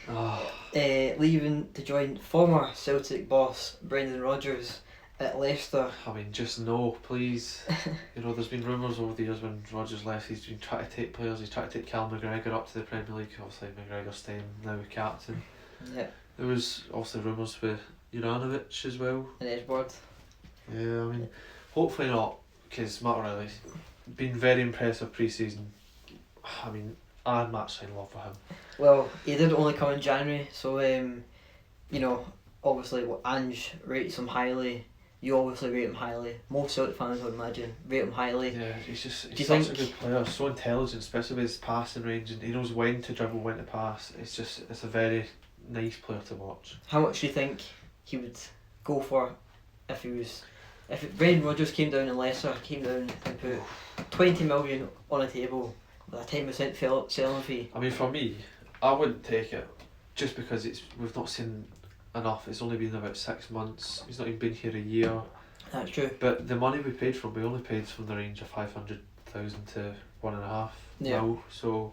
leaving to join former Celtic boss Brendan Rodgers at Leicester. I mean, just no, please. You know, there's been rumours over the years when Rodgers left, he's been trying to take players. He's tried to take Callum McGregor up to the Premier League. Obviously, McGregor staying now with captain. Yeah. There was obviously rumours with Juranovic as well. And Edgeworth. Yeah, I mean, hopefully not, because Matt O'Reilly's been very impressive pre-season. I mean, I'm actually in love with him. Well, he did only come in January, so you know, obviously Ange rates him highly. You obviously rate him highly. Most Celtic fans, I would imagine, rate him highly. Yeah, he's such a good player, so intelligent, especially with his passing range, and he knows when to dribble, when to pass. It's a very nice player to watch. How much do you think he would go for if Brendan Rodgers came down in Leicester, came down and put 20 million on a table with a 10% selling fee? I mean, for me, I wouldn't take it, just because we've not seen enough. It's only been about 6 months. He's not even been here a year. That's true. But the money we paid for him, we only paid from the range of 500,000 to 1.5 mil. So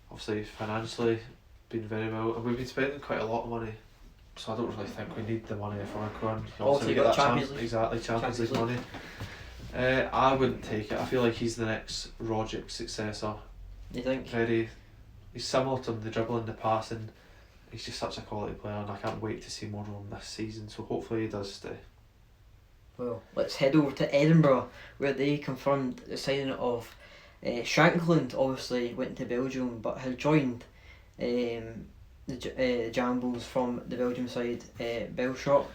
obviously financially been very well, and we've been spending quite a lot of money. So I don't really think we need the money if we're going. Also, you got Champions League. Exactly, Champions League money. I wouldn't take it. I feel like he's the next Rogic successor. You think? He's similar to him, the dribbling, the passing. He's just such a quality player, and I can't wait to see more of him this season. So hopefully he does stay. Well, let's head over to Edinburgh, where they confirmed the signing of Shankland. Obviously went to Belgium, but had joined the Jambles from the Belgium side, Belshot,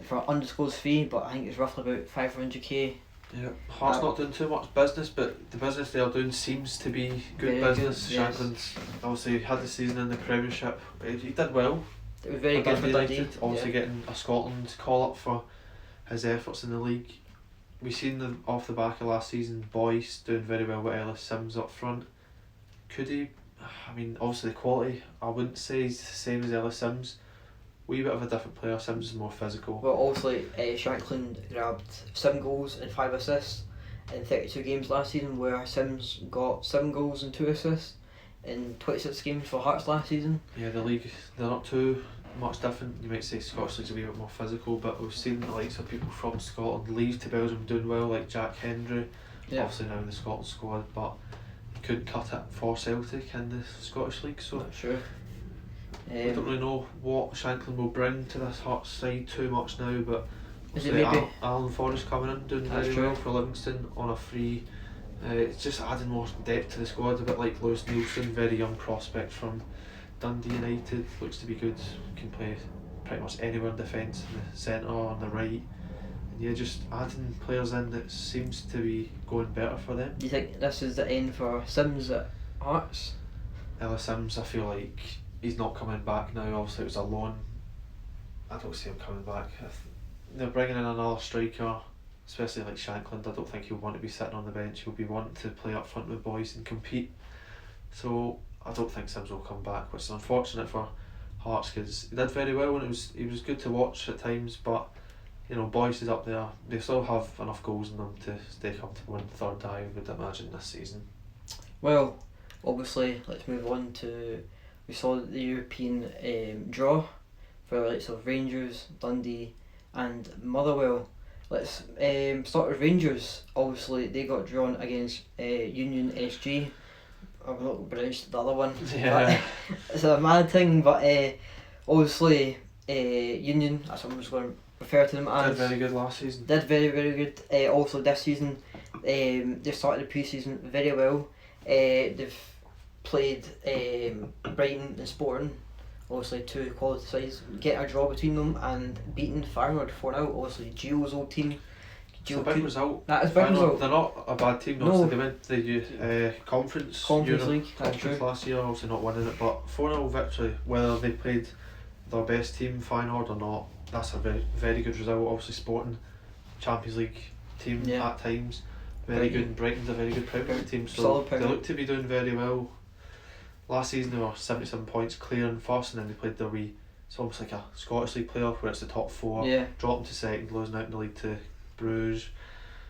for an undisclosed fee, but I think it's roughly about 500k. Yeah, Hearts not doing too much business, but the business they are doing seems to be good business. Shankland's obviously had the season in the Premiership. He did well. It was very good for Dundee. Obviously getting a Scotland call up for his efforts in the league. We seen off the back of last season, Boyce doing very well with Ellis Sims up front. Could he? I mean, obviously the quality, I wouldn't say he's the same as Ellis Sims. Wee bit of a different player. Sims is more physical. Well, obviously Shankland grabbed 7 goals and 5 assists in 32 games last season, where Sims got 7 goals and 2 assists in 26 games for Hearts last season. Yeah, the league, they're not too much different. You might say Scottish League's a wee bit more physical, but we've seen the likes of people from Scotland leave to Belgium doing well, like Jack Hendry, obviously now in the Scotland squad, but he couldn't cut it for Celtic in the Scottish League, so not sure. I don't really know what Shankland will bring to this Hearts side too much now, but is it maybe Alan Forrest coming in doing very well for Livingston on a free. It's just adding more depth to the squad, a bit like Lewis Nielsen, very young prospect from Dundee United, looks to be good, can play pretty much anywhere in defence, in the centre, on the right, and yeah, just adding players in that seems to be going better for them. Do you think this is the end for Sims at Hearts? Ellis Sims, I feel like he's not coming back now. Obviously it was a loan. I don't see him coming back. If they're bringing in another striker, especially like Shankland, I don't think he'll want to be sitting on the bench. He'll be wanting to play up front with boys and compete. So I don't think Sims will come back, which is unfortunate for Hearts, because he did very well and he was good to watch at times, but you know, Boyce is up there. They still have enough goals in them to stay comfortable in third, I would imagine, this season. Well, obviously, let's move on to, we saw the European draw for the likes of Rangers, Dundee and Motherwell. Let's start with Rangers. Obviously, they got drawn against Union SG. I've not pronounced the other one. Yeah. It's a mad thing, but obviously Union, that's what I'm just going to refer to them as. Did very good last season. Did very, very good. Also this season, they started the pre-season very well. They've played Brighton and Sporting, obviously two quality sides, getting a draw between them and beating Feyenoord 4-0. Obviously Gio's old team. It's a big result. That is a big result. They're not a bad team. No. They went to the Conference League, that's true. last year, obviously not winning it, but 4-0 victory. Whether they played their best team, Feyenoord, or not, that's a very, very good result. Obviously Sporting, Champions League team at times, very good. Brighton's a very good Premier League team, so they look to be doing very well. Last season they were 77 points clear in first, and then they played their wee, it's almost like a Scottish League playoff where it's the top four, drop them to second, losing out in the league to Bruges.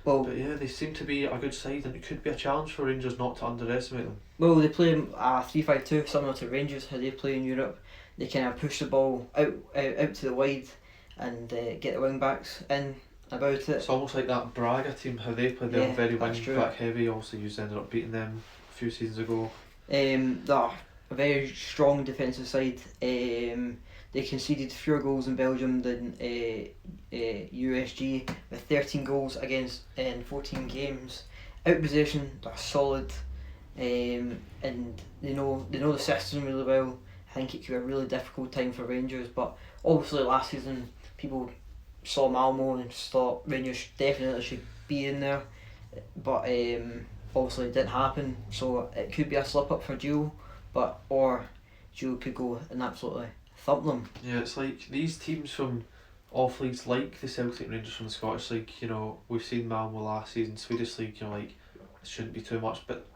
Well, but yeah, they seem to be a good side, and it could be a challenge for Rangers not to underestimate them. Well, they play 3-5-2, similar to Rangers, how they play in Europe. They kind of push the ball out to the wide and get the wing backs in about it. It's almost like that Braga team, how they play. They're very wing back heavy. Obviously, you ended up beating them a few seasons ago. They're a very strong defensive side. They conceded fewer goals in Belgium than USG, with 13 goals against in 14 games. Out possession, they're solid, and they know the system really well. I think it could be a really difficult time for Rangers, but obviously last season people saw Malmo and thought Rangers definitely should be in there, but obviously it didn't happen, so it could be a slip up for Gio, or Gio could go and absolutely thump them. Yeah, it's like these teams from off leagues, like the Celtic Rangers from the Scottish League, you know, we've seen Malmo last season, Swedish League, you know, like, it shouldn't be too much, but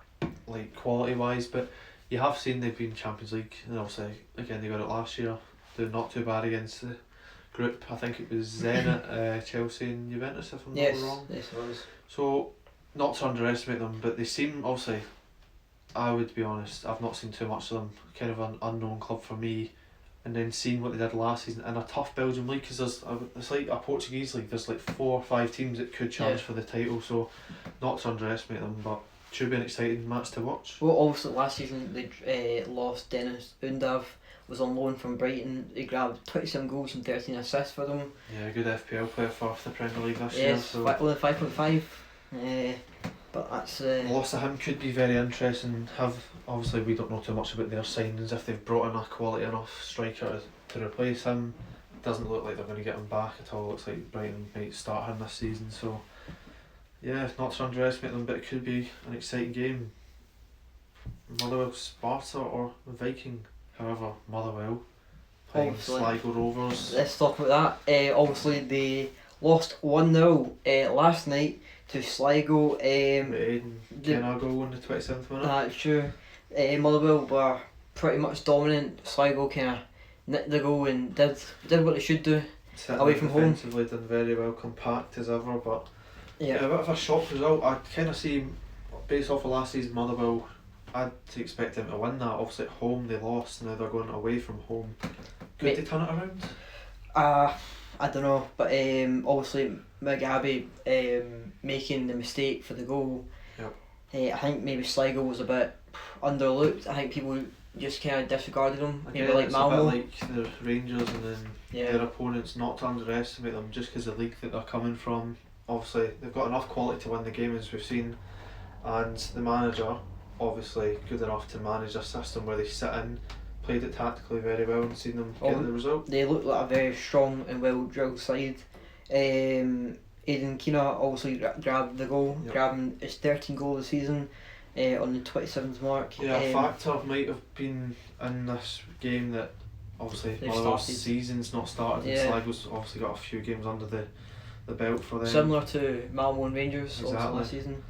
like quality wise, but you have seen they've been Champions League, and obviously again they got it last year. They're not too bad against the group. I think it was Zenit, Chelsea and Juventus, if I'm not wrong. Yes, it was. So not to underestimate them, but they seem, obviously, I would be honest, I've not seen too much of them. Kind of an unknown club for me. And then seeing what they did last season in a tough Belgium league, because it's like a Portuguese league. There's like 4 or 5 teams that could challenge for the title. So not to underestimate them, but should be an exciting match to watch. Well, obviously last season they lost Dennis Undav, was on loan from Brighton. He grabbed 27 goals and 13 assists for them. Yeah, good FPL player for the Premier League this year. Yes, so only 5.5. But that's the loss of him could be very interesting. Obviously we don't know too much about their signings. If they've brought in a quality enough striker to replace him, it doesn't look like they're going to get him back at all. It looks like Brighton might start him this season, so yeah, not to underestimate them, but it could be an exciting game. Motherwell Sparta or Viking, however, Motherwell playing SLIGO Rovers. Let's talk about that. Obviously they lost 1-0 last night to SLIGO. Aiden goal in the 27th minute. That's true. Motherwell were pretty much dominant. SLIGO kind of nicked the goal and did what they should do. Away from home. Defensively done very well, compact as ever, but yeah, a bit of a shock result. I kind of see, based off of last season, Motherwell, I'd expect them to win that. Obviously at home they lost, now they're going away from home. Could they turn it around? I don't know, but obviously Mugabe making the mistake for the goal. Yep. I think maybe SLIGO was a bit underlooked. I think people just kind of disregarded them. Again, maybe like it's Malmo. a bit like the Rangers and then their opponents, not to underestimate them just because the league that they're coming from. Obviously they've got enough quality to win the game, as we've seen, and the manager obviously good enough to manage a system where they sit in, played it tactically very well, and seen them get the result. They look like a very strong and well drilled side. Aidan Keena obviously grabbed the goal, grabbing his 13th goal of the season on the 27th mark. Yeah, a factor might have been in this game that obviously Motherwell's season's not started, and Sligo's obviously got a few games under the belt for them. Similar to Malmo and Rangers also last season.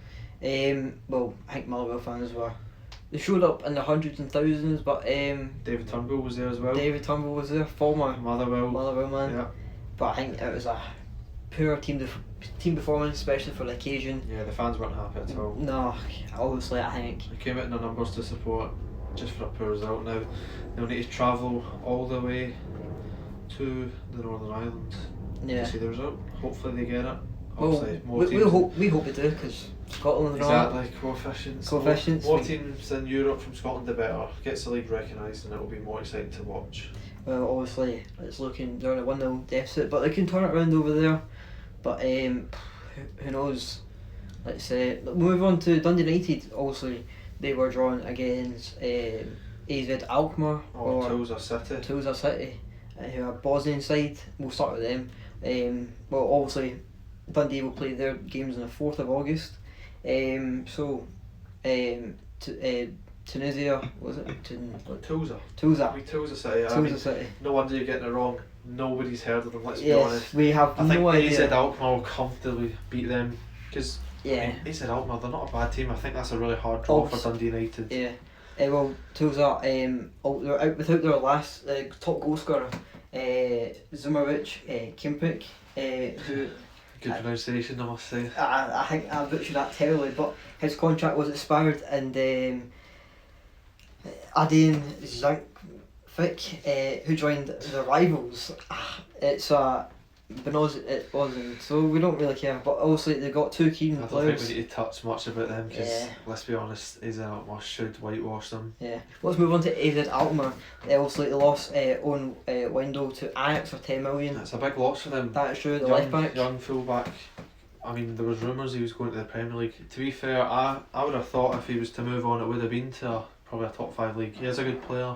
Well, I think Motherwell fans they showed up in the hundreds and thousands, but David Turnbull was there as well. David Turnbull was there, former Motherwell man. Yeah. But I think it was a poor team performance, especially for the occasion. Yeah, the fans weren't happy at all. No, obviously I think. They came out in their numbers to support just for a poor result. Now they'll need to travel all the way to the Northern Ireland to see the result. Hopefully they get it. Obviously, we hope they do, because Scotland exactly coefficients. More we, teams in Europe from Scotland the better. Gets the league recognised and it will be more exciting to watch. Well, obviously it's looking they're in a 1-0 deficit, but they can turn it around over there. But who knows? Let's say we'll move on to Dundee United. Obviously they were drawn against AZ ALKMAAR or TUZLA City, who are Bosnian side. We'll start with them. Well, obviously Dundee will play their games on the 4th of August. Tunisia, was it? TUZLA. TUZLA City. TUZLA City. No wonder you're getting it wrong. Nobody's heard of them, let's be Yes, honest. we have I think no idea. AZ ALKMAAR will comfortably beat them, because Yeah. AZ ALKMAAR, they're not a bad team. I think that's a really hard draw for Dundee United. Yeah. Well, TUZLA, they're out without their last top goal scorer, Zumarovic Kimpik, who... Good pronunciation, I must say. I think I butchered that terribly, but his contract was expired, and Adin Zankvik, who joined the rivals, it's it wasn't, so we don't really care. But obviously they've got two key players. I don't think we need to touch much about them, because let's be honest, AZ ALKMAAR should whitewash them. Yeah. Let's move on to AZ ALKMAAR. They obviously lost on window to Ajax for 10 million. That's a big loss for them. That's true. The left back, young fullback. I mean, there was rumours he was going to the Premier League. To be fair, I would have thought if he was to move on, it would have been to probably a top 5 league. He is a good player,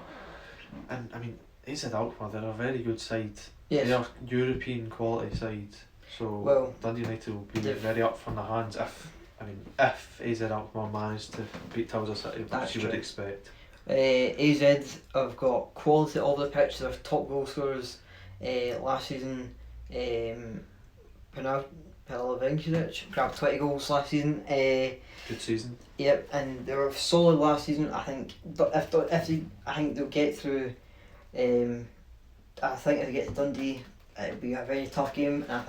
and I mean, AZ ALKMAAR, they're a very good side. yes. They are European quality side, so Dundee United will be very up from their hands if AZ ALKMAAR managed to beat TUZLA City, which you would expect. AZ have got quality all over the pitch. They're top goal scorers. Last season, LIVINGSTON grabbed 20 goals last season. Good season. Yep, and they were solid last season. I think I think they'll get through. I think if they get to Dundee, it'll be a very tough game, and I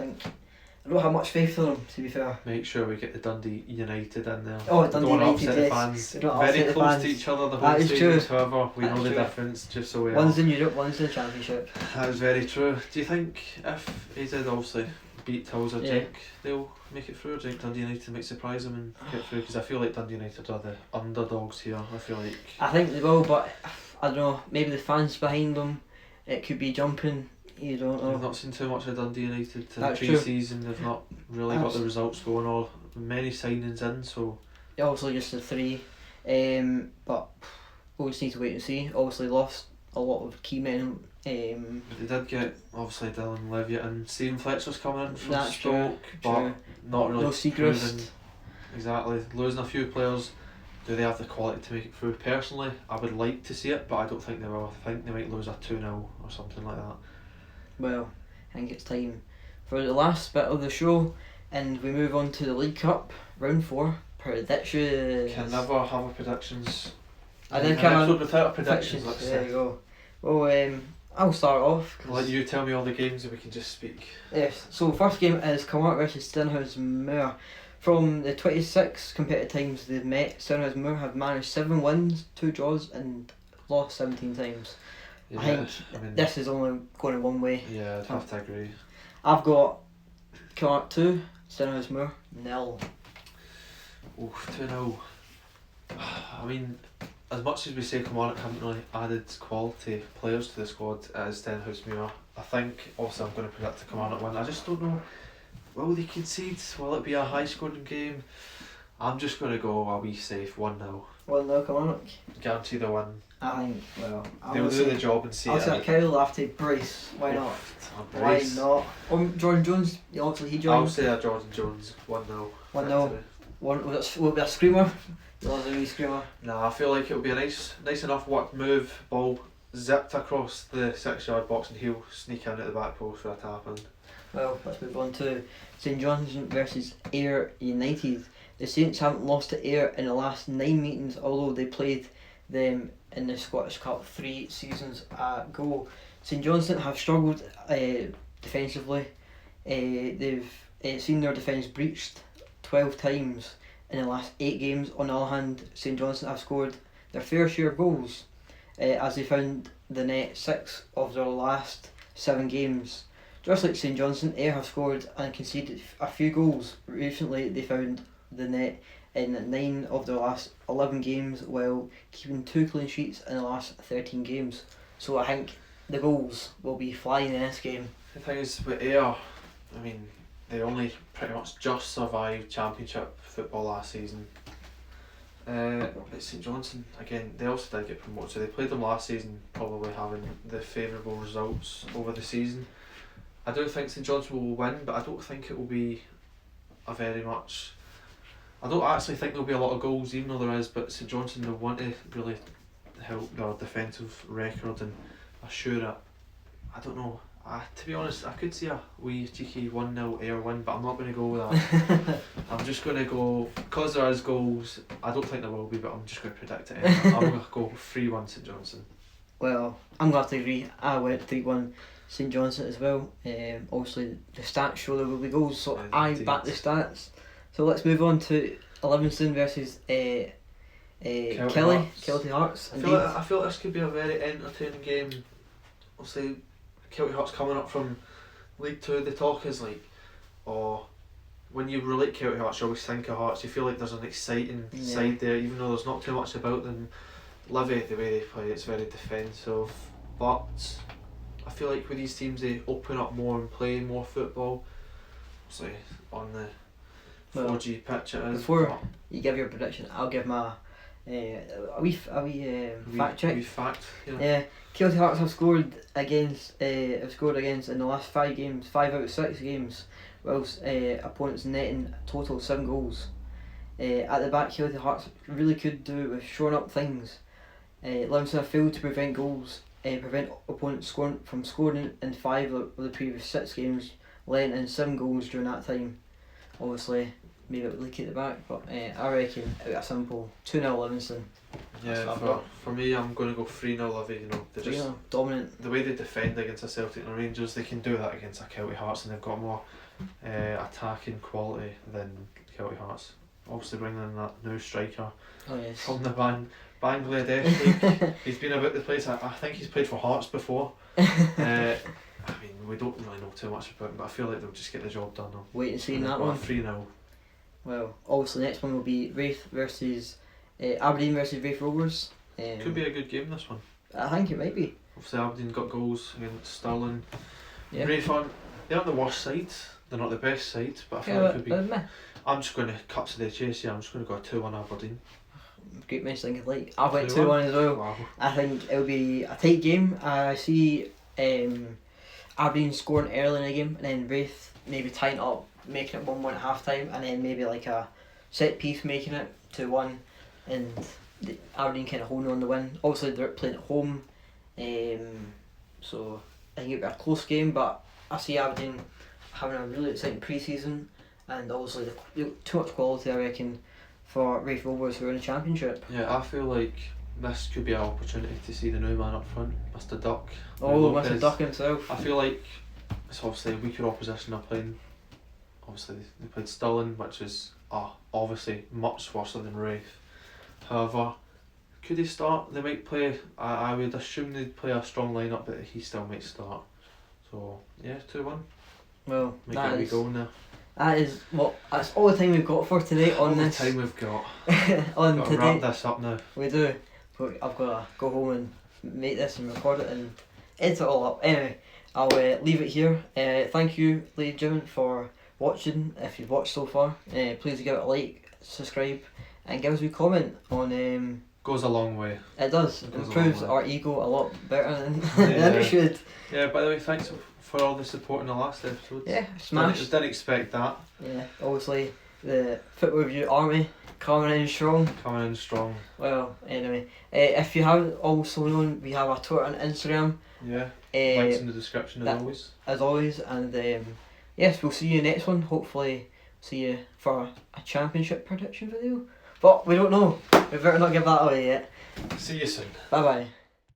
don't have much faith in them, to be fair. Make sure we get the Dundee United in there. Oh, Dundee don't United, upset the yes. fans. Don't Very upset the close fans. to each other, the That whole is stadiums, true. however, we That know is the true. difference, just so we One's are. in Europe, one's in the Championship. That is very true. Do you think if AZ obviously beat TUZLA, do you think they'll make it through, or do you think Dundee United might surprise them and get through? Because I feel like Dundee United are the underdogs here. I think they will, but I don't know, maybe the fans behind them, it could be jumping. You don't know. I've not seen too much of Dundee United in That's pre-season. They've not really got the results going, or many signings in, so obviously just the 3, but we'll just need to wait and see. Obviously lost a lot of key men. they did get obviously Dylan Levitt and Stephen Fletcher's coming in from That's Stoke, but not really no Seagrist. proven. Exactly, losing a few players. Do they have the quality to make it through? Personally, I would like to see it, but I don't think they will. I think they might lose a 2-0 or something like that. Well, I think it's time for the last bit of the show, and we move on to the League Cup round 4 predictions. Can never have a predictions. I think without a predictions. Let's there say. you go. Well, I'll start off. I'll let you tell me all the games and we can just speak. Yes. So first game is KILMARNOCK versus STENHOUSEMUIR. From the 26 competitive times they've met, STENHOUSEMUIR have managed 7 wins, 2 draws, and lost 17 times. Yeah, I mean, this is only going in one way. Yeah, I'd have to agree. I've got KILMARNOCK 2, STENHOUSEMUIR 0. Oof, 2-0. I mean, as much as we say KILMARNOCK haven't really added quality players to the squad as STENHOUSEMUIR, I think also I'm going to predict a KILMARNOCK win. I just don't know, will they concede? Will it be a high scoring game? I'm just going to go a wee safe 1-0. 1-0 KILMARNOCK. Guarantee the win. I think, well, they'll do the job and see I'll it. say Kyle after Brace. Why not? Why not? Jordan Jones, obviously he joined. I'll say a Jordan Jones 1-0. 1-0. Will it be a screamer? You love a wee screamer. Nah, I feel like it'll be a nice enough work move, ball zipped across the 6-yard box and he'll sneak in at the back post for a tap in. Well, let's move on to St Johnstone versus Ayr United. The Saints haven't lost to Ayr in the last 9 meetings, although they played them in the Scottish Cup 3 seasons ago. St Johnstone have struggled defensively. they've seen their defence breached 12 times in the last 8 games. On the other hand, St Johnstone have scored their fair share of goals, as they found the net 6 of their last 7 games. Just like St Johnstone, Ayr have scored and conceded a few goals. Recently they found the net in 9 of their last 11 games, while keeping 2 clean sheets in the last 13 games. So I think the goals will be flying in this game. The thing is with Ayr, I mean, they only pretty much just survived Championship football last season. But St Johnstone, again, they also did get promoted, so they played them last season, probably having the favourable results over the season. I do think St Johnstone will win, but I don't think it will be a very much... I don't actually think there will be a lot of goals, even though there is, but St Johnstone, they want to really help their defensive record and assure it. I don't know. To be honest, I could see a wee cheeky 1-0 Ayr win, but I'm not going to go with that. I'm just going to go, because there is goals, I don't think there will be, but I'm just going to predict it. I'm going to go 3-1 St Johnstone. Well, I'm going to have to agree. I went 3-1 St Johnstone as well. Obviously, the stats show there will be goals, so Yeah, I indeed. back the stats. So let's move on to Livingston versus Kelty Hearts. I feel like this could be a very entertaining game. Obviously, Kelty Hearts coming up from League 2, the talk is like, when you relate Kelty Hearts, you always think of Hearts. You feel like there's an exciting side there, even though there's not too much about them. Livy, the way they play, it's very defensive, but I feel like with these teams they open up more and play more football. Obviously, on the 4G pitch it is. Before you give your prediction, I'll give my fact check. Fact, yeah. Kelty Hearts have scored against in the last 5 games, 5 out of 6 games, whilst opponents netting a total of 7 goals. At the back, Kelty Hearts really could do with shoring up things. Livingston have failed to prevent opponents from scoring in 5 of the previous 6 games, letting in 7 goals during that time. Obviously, maybe it would leak at the back, but I reckon it'll be a simple 2-0 Livingston. Yeah, for me, I'm going to go 3-0 Livy. You know, they're just dominant. The way they defend against a Celtic and Rangers, they can do that against a Kelty Hearts, and they've got more attacking quality than Kelty Hearts. Obviously, bringing in that new striker from the Bangladesh league. He's been about the place. I think he's played for Hearts before. I mean, we don't really know too much about him, but I feel like they'll just get the job done. Wait and see in that one. 3-0. Well, obviously, the next one will be Raith versus Aberdeen versus Raith Rovers. Could be a good game, this one. I think it might be. Obviously, Aberdeen got goals against Stirling. Yeah. Raith aren't the worst side. They're not the best side, but I feel like it could be. I'm just going to cut to the chase here. I'm just going to go 2-1 Aberdeen. Great minds think alike. I went 2-1 as well. Wow. I think it'll be a tight game. I see Aberdeen scoring early in the game, and then Raith maybe tying it up, making it 1-1 at half time, and then maybe like a set piece making it 2-1, and Aberdeen kind of holding on the win. Obviously they're playing at home, so I think it'll be a close game, but I see Aberdeen having a really exciting pre-season, and obviously too much quality, I reckon, for Raith Rovers who are in the Championship. Yeah, I feel like this could be an opportunity to see the new man up front, Mr. Duck. Oh, Mr. Duck himself. I feel like it's obviously a weaker opposition they're playing. Obviously they played Stirling, which is obviously much worse than Raith. However, could he start? They might play, I would assume they'd play a strong lineup, but he still might start. So yeah, 2-1. Well, that's all the time we've got for today on this. All the time we've got. on got to today. wrap this up now. We do. But I've got to go home and make this and record it and edit it all up. Anyway, I'll leave it here. Thank you, ladies and gentlemen, for watching. If you've watched so far, please give it a like, subscribe, and give us a wee comment on. Goes a long way. It does. It improves our ego a lot better than it should. Yeah. By the way, thanks for all the support in the last episode. Yeah, smash. Didn't expect that. Yeah, obviously the FitbawReview army coming in strong. Well, anyway, if you haven't also known, we have a Twitter and Instagram. Yeah. Links in the description as always. And yes, we'll see you next one. Hopefully, see you for a championship prediction video. But we don't know. We better not give that away yet. See you soon. Bye bye.